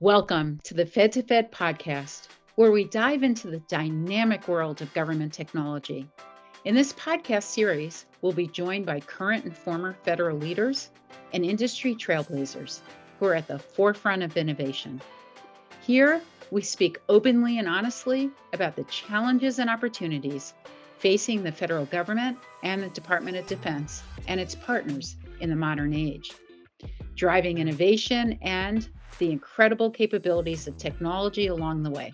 Welcome to the Fed to Fed podcast, where we dive into the dynamic world of government technology. In this podcast series, we'll be joined by current and former federal leaders and industry trailblazers who are at the forefront of innovation. Here, we speak openly and honestly about the challenges and opportunities facing the federal government and the Department of Defense and its partners in the modern age, driving innovation and the incredible capabilities of technology along the way.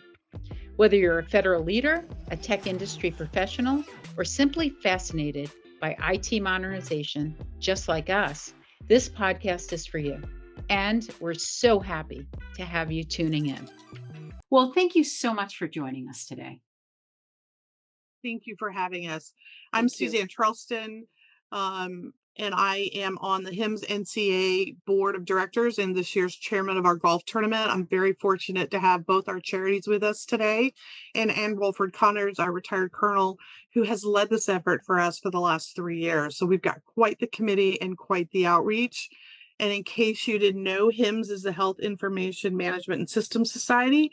Whether you're a federal leader, a tech industry professional, or simply fascinated by IT modernization, just like us, this podcast is for you. And we're so happy to have you tuning in. Well, thank you so much for joining us today. Thank you for having us. I'm Suzanne Charleston, and I am on the HIMSS NCA board of directors and this year's chairman of our golf tournament. I'm very fortunate to have both our charities with us today, and Woolford Connors, our retired colonel, who has led this effort for us for the last 3 years. So we've got quite the committee and quite the outreach. And in case you didn't know, HIMSS is the Health Information Management and Systems Society.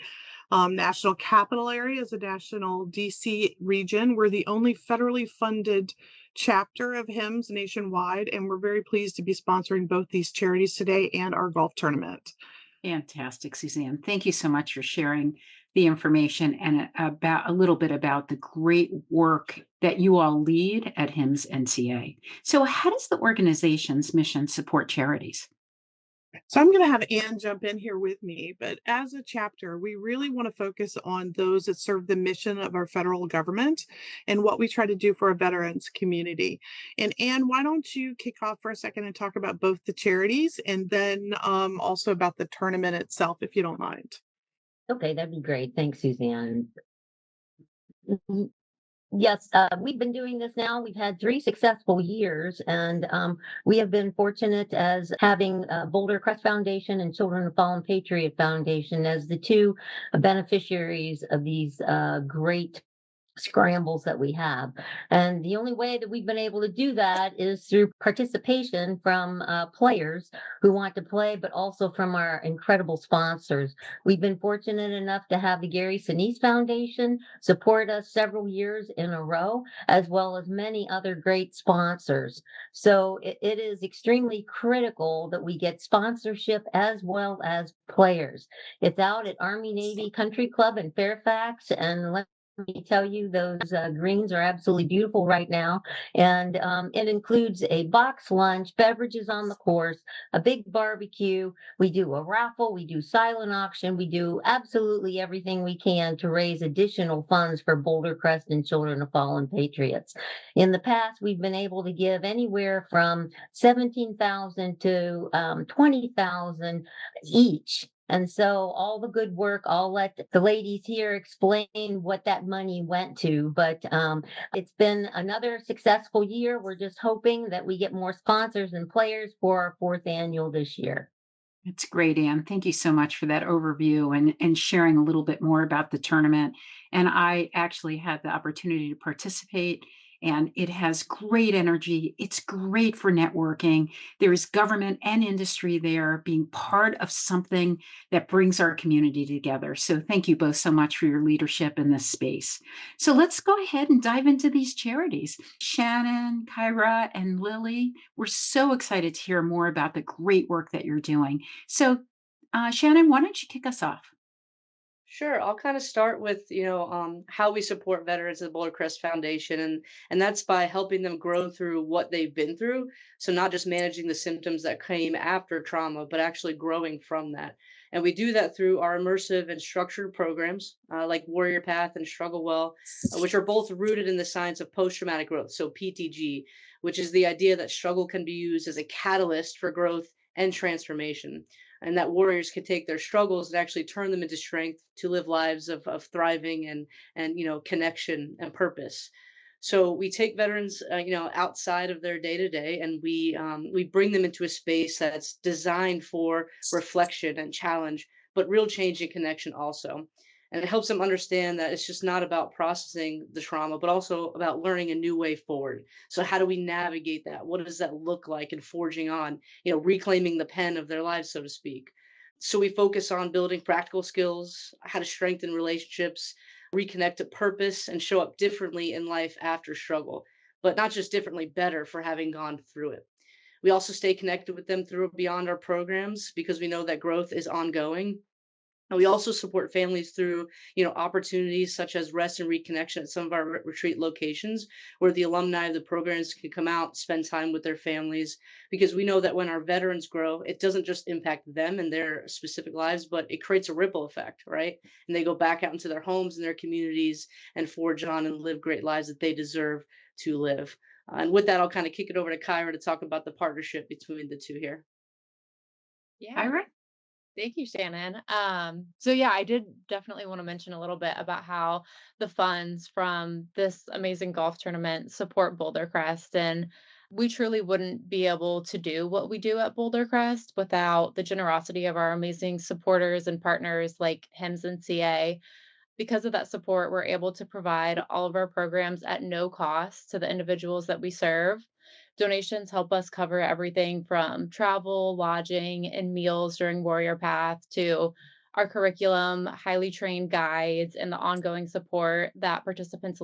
National Capital Area is a national DC region. We're the only federally funded chapter of HIMSS nationwide, and we're very pleased to be sponsoring both these charities today and our golf tournament. Fantastic, Suzanne. Thank you so much for sharing the information and about a little bit about the great work that you all lead at HIMSS NCA. So how does the organization's mission support charities? So I'm going to have Ann jump in here with me, but as a chapter, we really want to focus on those that serve the mission of our federal government and what we try to do for a veterans community. And Ann, why don't you kick off for a second and talk about both the charities and then also about the tournament itself, if you don't mind. Okay, that'd be great. Thanks, Suzanne. Yes, we've been doing this now. We've had 3 successful years, and we have been fortunate as having Boulder Crest Foundation and Children of Fallen Patriot Foundation as the 2 beneficiaries of these great scrambles that we have. And the only way that we've been able to do that is through participation from players who want to play, but also from our incredible sponsors. We've been fortunate enough to have the Gary Sinise Foundation support us several years in a row, as well as many other great sponsors. So it is extremely critical that we get sponsorship as well as players. It's out at Army Navy Country Club in Fairfax, and let me tell you, those greens are absolutely beautiful right now. And it includes a box lunch, beverages on the course, a big barbecue. We do a raffle, we do silent auction, we do absolutely everything we can to raise additional funds for Boulder Crest and Children of Fallen Patriots. In the past, we've been able to give anywhere from $17,000 to $20,000 each. And so all the good work, I'll let the ladies here explain what that money went to. But it's been another successful year. We're just hoping that we get more sponsors and players for our 4th annual this year. It's great, Ann. Thank you so much for that overview and sharing a little bit more about the tournament. And I actually had the opportunity to participate, and it has great energy. It's great for networking. There is government and industry there being part of something that brings our community together. So thank you both so much for your leadership in this space. So let's go ahead and dive into these charities. Shannon, Kyra, and Lily, we're so excited to hear more about the great work that you're doing. So Shannon, why don't you kick us off? Sure. I'll kind of start with, how we support veterans at the Boulder Crest Foundation. And that's by helping them grow through what they've been through. So not just managing the symptoms that came after trauma, but actually growing from that. And we do that through our immersive and structured programs like Warrior Path and Struggle Well, which are both rooted in the science of post-traumatic growth. So PTG, which is the idea that struggle can be used as a catalyst for growth and transformation, and that warriors could take their struggles and actually turn them into strength to live lives of thriving and connection and purpose. So we take veterans outside of their day to day, and we bring them into a space that's designed for reflection and challenge, but real change and connection also. And it helps them understand that it's just not about processing the trauma, but also about learning a new way forward. So how do we navigate that? What does that look like in forging on, reclaiming the pen of their lives, so to speak? So we focus on building practical skills, how to strengthen relationships, reconnect to purpose, and show up differently in life after struggle, but not just differently, better for having gone through it. We also stay connected with them through beyond our programs because we know that growth is ongoing. And we also support families through, opportunities such as rest and reconnection at some of our retreat locations, where the alumni of the programs can come out, spend time with their families, because we know that when our veterans grow, it doesn't just impact them and their specific lives, but it creates a ripple effect, right? And they go back out into their homes and their communities and forge on and live great lives that they deserve to live. And with that, I'll kind of kick it over to Kyra to talk about the partnership between the two here. Yeah. Kyra? Thank you, Shannon. So yeah, I did definitely want to mention a little bit about how the funds from this amazing golf tournament support Boulder Crest. And we truly wouldn't be able to do what we do at Boulder Crest without the generosity of our amazing supporters and partners like HIMSS NCA. Because of that support, we're able to provide all of our programs at no cost to the individuals that we serve. Donations help us cover everything from travel, lodging, and meals during Warrior Path to our curriculum, highly trained guides, and the ongoing support that participants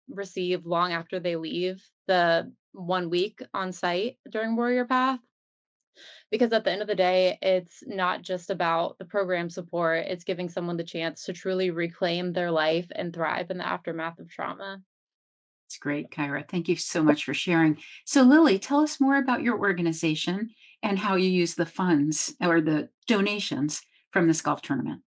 receive long after they leave the 1 week on site during Warrior Path. Because at the end of the day, it's not just about the program support, it's giving someone the chance to truly reclaim their life and thrive in the aftermath of trauma. It's great, Kyra. Thank you so much for sharing. So, Lily, tell us more about your organization and how you use the funds or the donations from this golf tournament.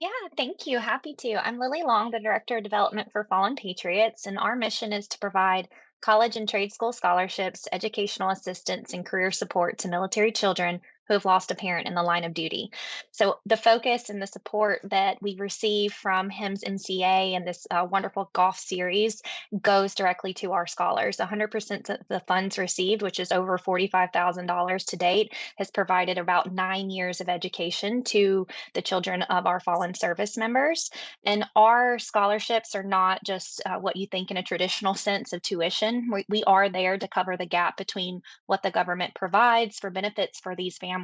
Yeah, thank you. Happy to. I'm Lily Long, the Director of Development for Fallen Patriots, and our mission is to provide college and trade school scholarships, educational assistance, and career support to military children who have lost a parent in the line of duty. So, the focus and the support that we receive from HIMSS NCA and this wonderful golf series goes directly to our scholars. 100% of the funds received, which is over $45,000 to date, has provided about 9 years of education to the children of our fallen service members. And our scholarships are not just what you think in a traditional sense of tuition. We are there to cover the gap between what the government provides for benefits for these families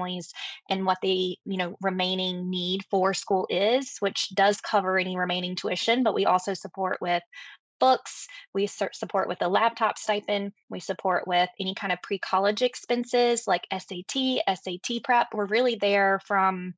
and what the remaining need for school is, which does cover any remaining tuition, but we also support with books, we support with a laptop stipend, we support with any kind of pre-college expenses like SAT prep. We're really there from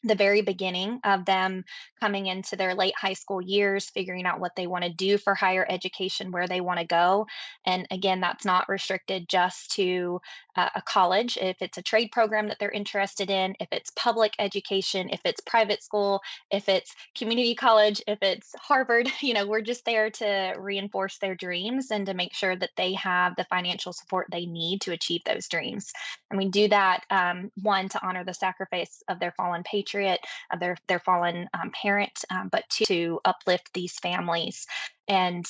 the very beginning of them coming into their late high school years, figuring out what they want to do for higher education, where they want to go. And again, that's not restricted just to a college. If it's a trade program that they're interested in, if it's public education, if it's private school, if it's community college, if it's Harvard, we're just there to reinforce their dreams and to make sure that they have the financial support they need to achieve those dreams. And we do that, one, to honor the sacrifice of their fallen patriot, of their fallen parent, but to uplift these families. And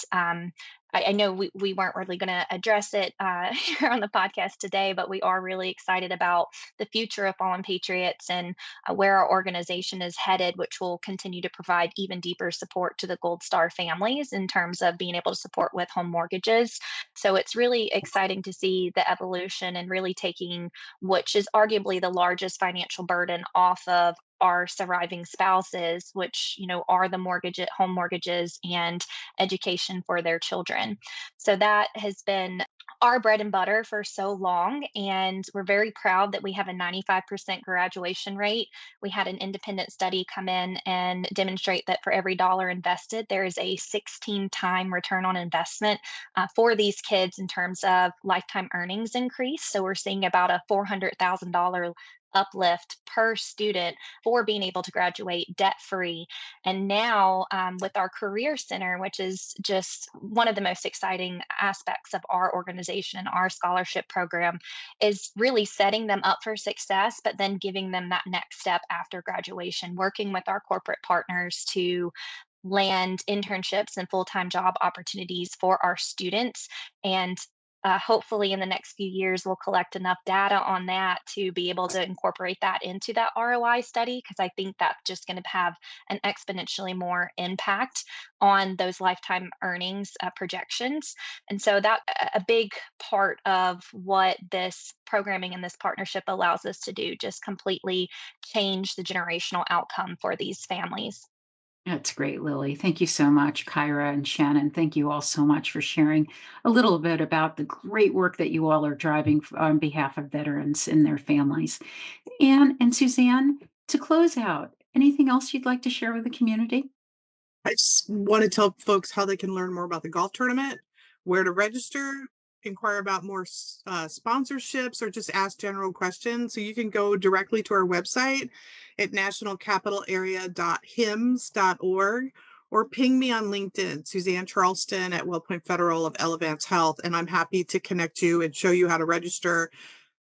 I know we weren't really going to address it here on the podcast today, but we are really excited about the future of Fallen Patriots and where our organization is headed, which will continue to provide even deeper support to the Gold Star families in terms of being able to support with home mortgages. So it's really exciting to see the evolution and really taking, which is arguably the largest financial burden off of our surviving spouses, which are the home mortgages and education for their children. So that has been our bread and butter for so long, and we're very proud that we have a 95% graduation rate. We had an independent study come in and demonstrate that for every dollar invested, there is a 16-time return on investment for these kids in terms of lifetime earnings increase. So we're seeing about a $400,000 uplift per student for being able to graduate debt-free. And now with our Career Center, which is just one of the most exciting aspects of our organization and our scholarship program, is really setting them up for success, but then giving them that next step after graduation, working with our corporate partners to land internships and full-time job opportunities for our students. And hopefully in the next few years, we'll collect enough data on that to be able to incorporate that into that ROI study, because I think that's just going to have an exponentially more impact on those lifetime earnings projections. And so that a big part of what this programming and this partnership allows us to do, just completely change the generational outcome for these families. That's great, Lily. Thank you so much, Kyra and Shannon. Thank you all so much for sharing a little bit about the great work that you all are driving on behalf of veterans and their families. Anne and Suzanne, to close out, anything else you'd like to share with the community? I just want to tell folks how they can learn more about the golf tournament, where to register, inquire about more sponsorships, or just ask general questions. So you can go directly to our website at nationalcapitalarea.hims.org, or ping me on LinkedIn, Suzanne Charleston at WellPoint Federal of Elevance Health, and I'm happy to connect you and show you how to register,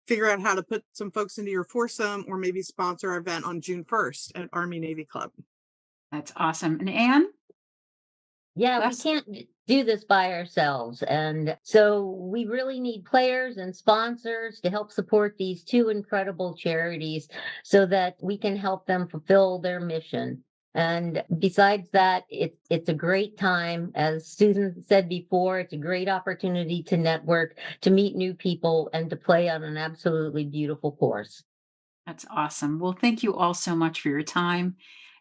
figure out how to put some folks into your foursome, or maybe sponsor our event on June 1st at Army Navy Club. That's awesome. And Anne? Yeah, we can't do this by ourselves. And so we really need players and sponsors to help support these two incredible charities so that we can help them fulfill their mission. And besides that, it's a great time. As Susan said before, it's a great opportunity to network, to meet new people, and to play on an absolutely beautiful course. That's awesome. Well, thank you all so much for your time.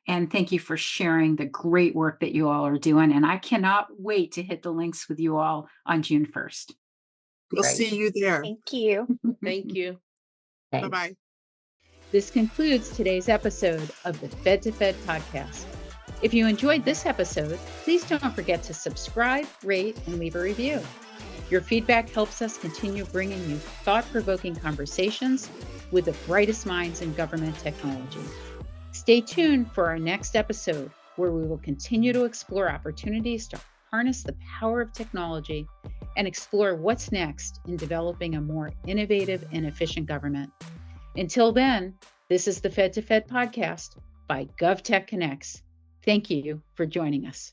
And thank you for sharing the great work that you all are doing. And I cannot wait to hit the links with you all on June 1st. We'll see you there. Thank you. Thank you. Thanks. Bye-bye. This concludes today's episode of the Fed to Fed podcast. If you enjoyed this episode, please don't forget to subscribe, rate, and leave a review. Your feedback helps us continue bringing you thought-provoking conversations with the brightest minds in government technology. Stay tuned for our next episode, where we will continue to explore opportunities to harness the power of technology and explore what's next in developing a more innovative and efficient government. Until then, this is the Fed to Fed podcast by GovTech Connects. Thank you for joining us.